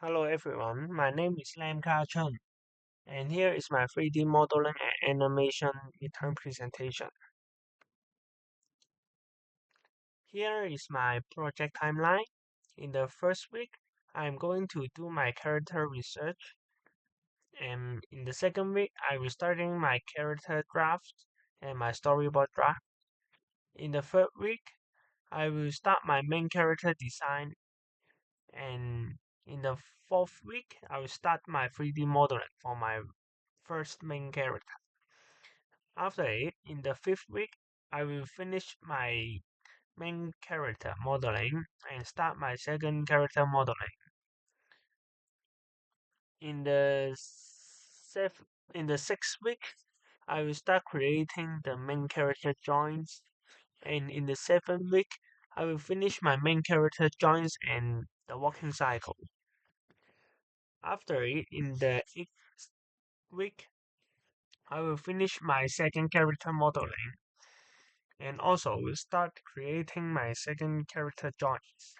Hello everyone, my name is LamKaTsun, and here is my 3D modeling and animation midterm presentation. Here is my project timeline. In the first week, I'm going to do my character research, and in the second week, I will starting my character draft and my storyboard draft. In the third week, I will start my main character design, and in the fourth week, I will start my 3D modeling for my first main character. After it, in the fifth week, I will finish my main character modeling and start my second character modeling. In the sixth week, I will start creating the main character joints, and in the seventh week, I will finish my main character joints and the walking cycle. After it, in the eighth week, I will finish my second character modeling and also will start creating my second character joints.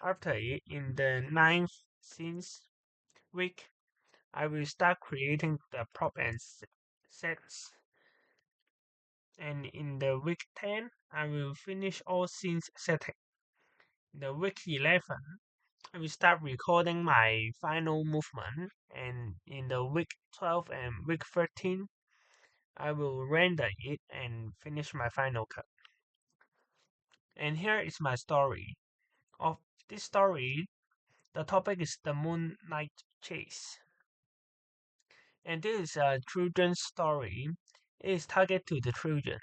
After it, in the ninth scenes week, I will start creating the prop and sets. And in the week 10, I will finish all scenes setting. In the week 11, I will start recording my final movement. And in the week 12 and week 13, I will render it and finish my final cut. And here is my story. Of this story, the topic is the Moonlight Chase. And this is a children's story. It is targeted to the children.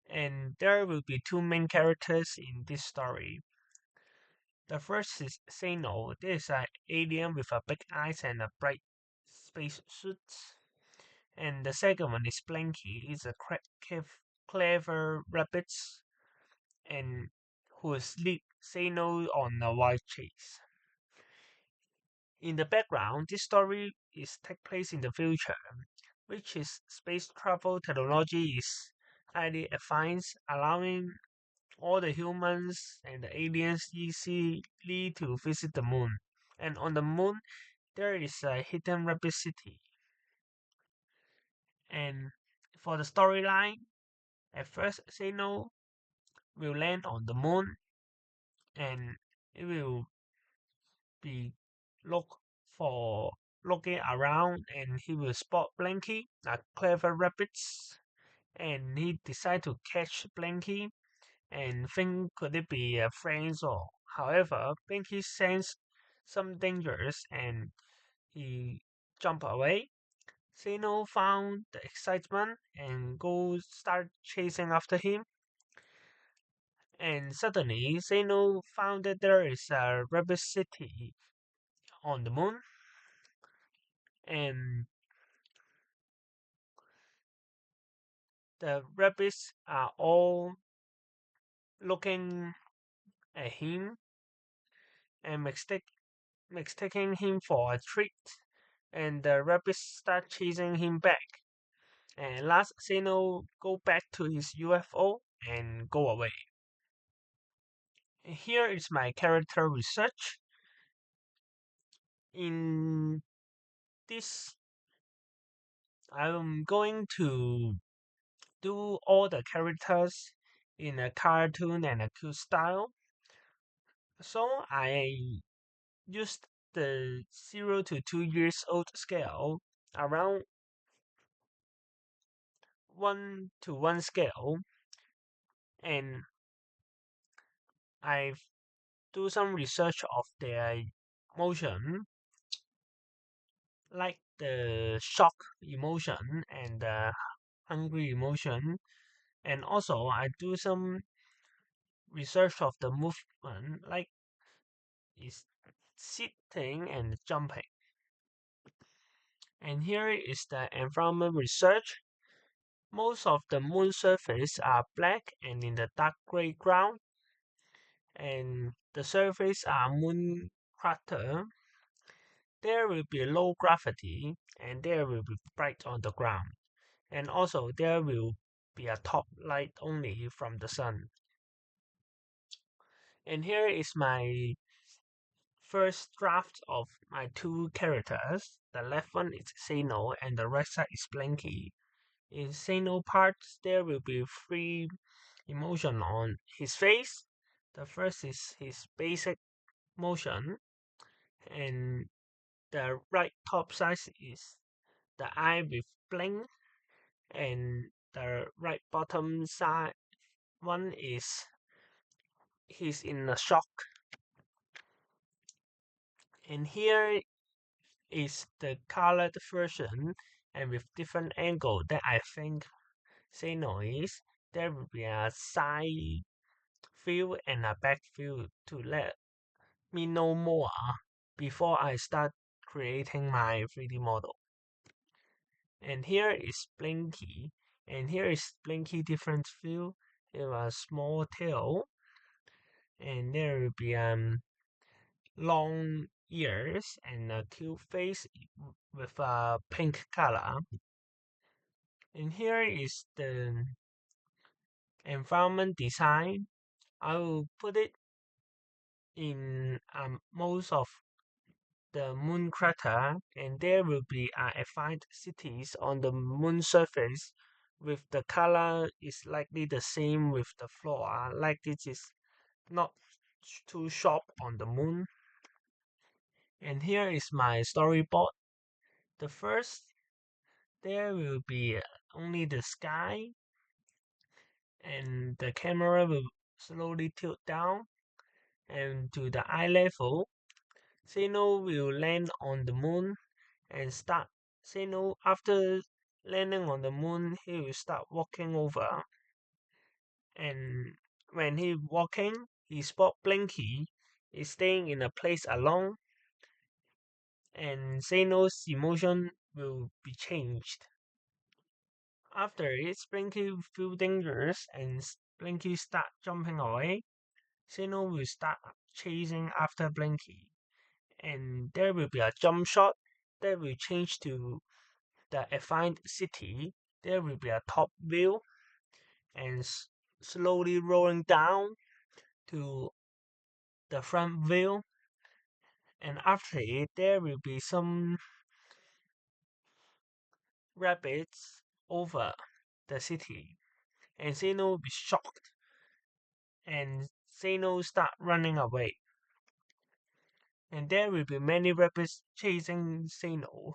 And there will be two main characters in this story. The first is Sano. This is an alien with a big eyes and a bright space suit. And the second one is Blanky. He's a clever rabbit and who lead Sano on a wild chase. In the background, this story is take place in the future, which is space travel technology is highly advanced, allowing all the humans and the aliens easily to visit the moon. And on the moon, there is a hidden rabbit city. And for the storyline, at first, Sano will land on the moon, and it will be look for looking around, and he will spot Blanky, a clever rabbit, and he decide to catch Blanky and think could it be a friend or however Blanky sense some dangers and he jump away. Sino found the excitement and go start chasing after him. And suddenly Sino found that there is a rabbit city on the moon and the rabbits are all looking at him and mistaking him for a treat, and the rabbits start chasing him back. And last, Sino go back to his UFO and go away. Here is my character research. In this, I'm going to do all the characters in a cartoon and a cute style. So I used the 0 to 2 years old scale around 1 to 1 scale, and I do some research of their motion, like the shock emotion and the hungry emotion, and also I do some research of the movement, like is sitting and jumping. And here is the environment research. Most of the moon surface are black and in the dark gray ground, and the surface are moon crater. There will be low gravity and there will be bright on the ground. And also there will be a top light only from the sun. And here is my first draft of my two characters. The left one is Sano and the right side is Blanky. In Sano parts, there will be three emotion on his face. The first is his basic motion, and the right top side is the eye with blink, and the right bottom side one is he's in a shock. And here is the colored version, and with different angle that I think say noise. There will be a side view and a back view to let me know more before I start creating my 3D model. And here is Blinky, and here is Blinky different view. There a small tail, and there will be long ears and a cute face with a pink color. And here is the environment design. I will put it in most of the moon crater, and there will be defined cities on the moon surface with the color is likely the same with the floor, like this is not too sharp on the moon. And here is my storyboard. The first, there will be only the sky, and the camera will slowly tilt down and to the eye level. Sino will land on the moon and start. Sino, after landing on the moon, he will start walking over. And when he walking, he spot Blinky is staying in a place alone, and Sino's emotion will be changed. After it, Blinky feel dangerous and Blinky start jumping away. Sino will start chasing after Blinky, and there will be a jump shot that will change to the defined city. There will be a top view and slowly rolling down to the front view, and after it there will be some rapids over the city, and Zeno will be shocked, and Zeno start running away, and there will be many rapids chasing Zeno.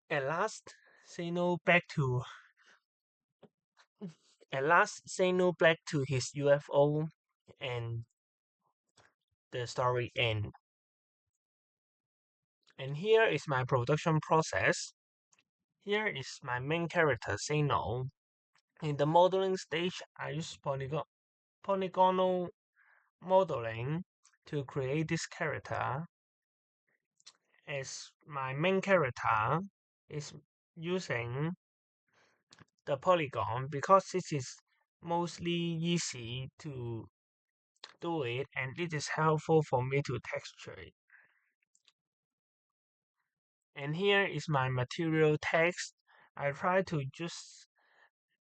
At last, Zeno back to at last Zeno back to his UFO, and the story ends. And here is my production process. Here is my main character, Zeno. In the modeling stage, I use polygonal modeling to create this character. As my main character is using the polygon because this is mostly easy to do it, and it is helpful for me to texture it. And here is my material text. I try to use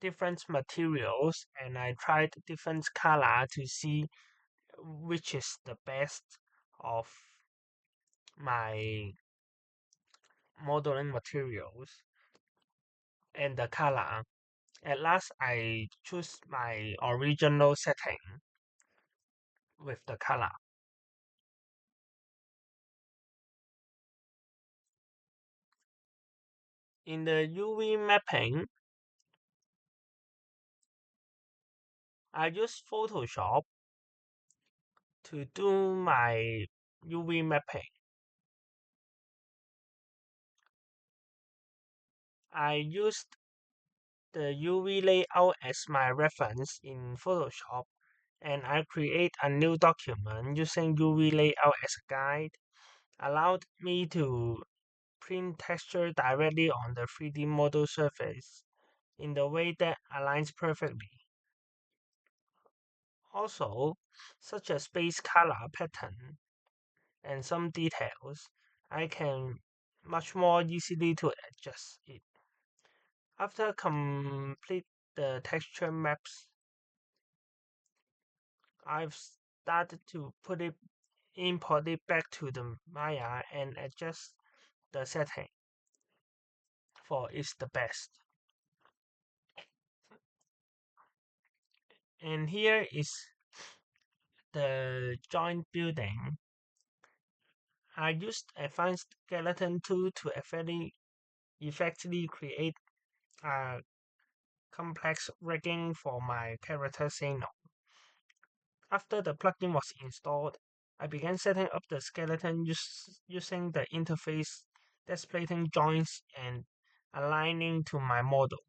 different materials and I tried different color to see which is the best of my modeling materials and the color. At last, I choose my original setting with the color. In the UV mapping, I use Photoshop to do my UV mapping. I used the UV layout as my reference in Photoshop, and I create a new document using UV layout as a guide, allowed me to print texture directly on the 3D model surface in the way that aligns perfectly. Also, such as space color pattern and some details, I can much more easily to adjust it. After complete the texture maps, I've start to import it back to the Maya and adjust the setting for it's the best. And here is the joint building. I used advanced skeleton tool to effectively create a complex rigging for my character signal. After the plugin was installed, I began setting up the skeleton using the interface, displacing joints and aligning to my model.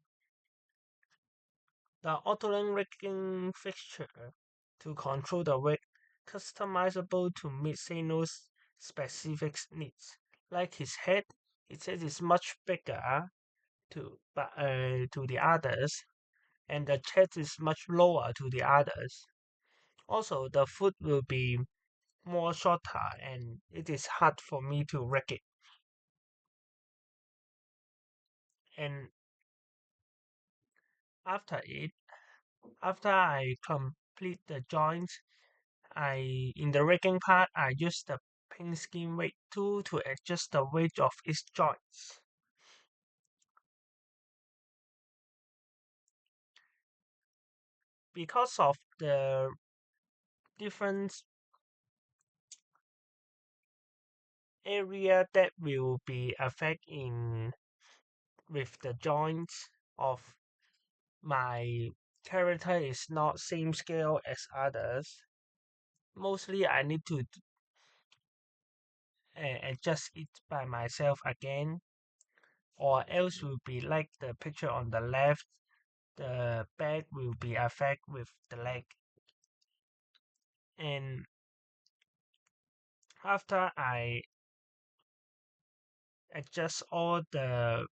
The auto rigging fixture to control the rig, customizable to meet Sano's specific needs. Like his head is much bigger to the others, and the chest is much lower to the others. Also, the foot will be more shorter, and it is hard for me to rig it. And after it, after I complete the joints, in the rigging part, I use the pin skin weight tool to adjust the weight of its joints. Because of the different area that will be affected in with the joints of my character is not same scale as others. Mostly I need to adjust it by myself again, or else will be like the picture on the left, the back will be affected with the leg. And after I adjust all the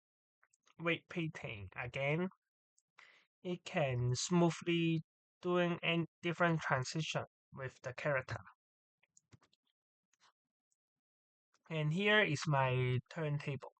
weight painting again, it can smoothly doing a different transition with the character. And here is my turntable.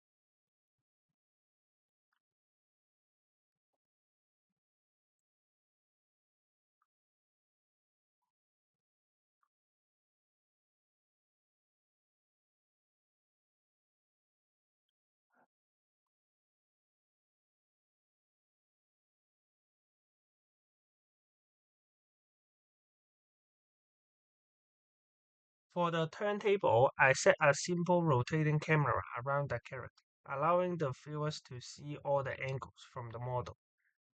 For the turntable, I set a simple rotating camera around the character, allowing the viewers to see all the angles from the model.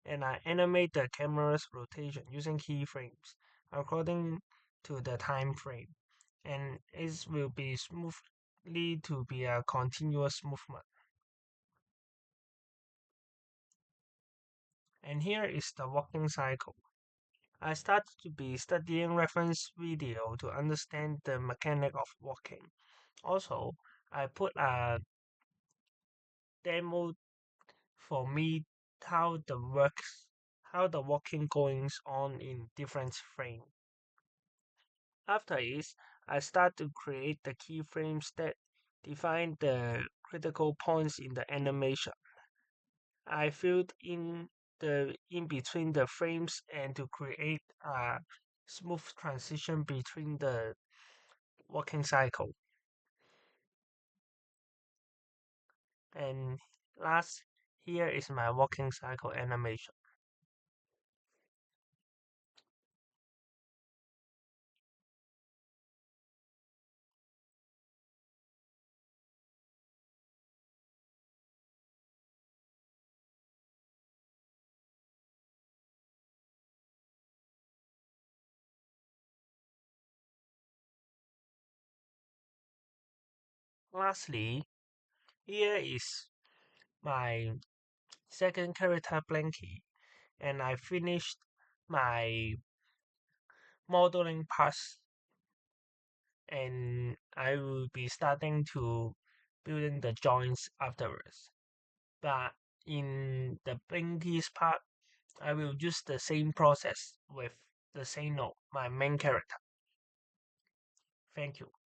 And I animate the camera's rotation using keyframes according to the time frame. And it will be smoothly to be a continuous movement. And here is the walking cycle. I started to be studying reference video to understand the mechanic of walking. Also, I put a demo for me how how the walking goes on in different frame. After this, I start to create the keyframes that define the critical points in the animation. I filled in the in between the frames and to create a smooth transition between the walking cycle. And last, here is my walking cycle animation. Lastly, here is my second character Blanky, and I finished my modeling pass, and I will be starting to building the joints afterwards. But in the Blinky's part, I will use the same process with the same node, my main character. Thank you.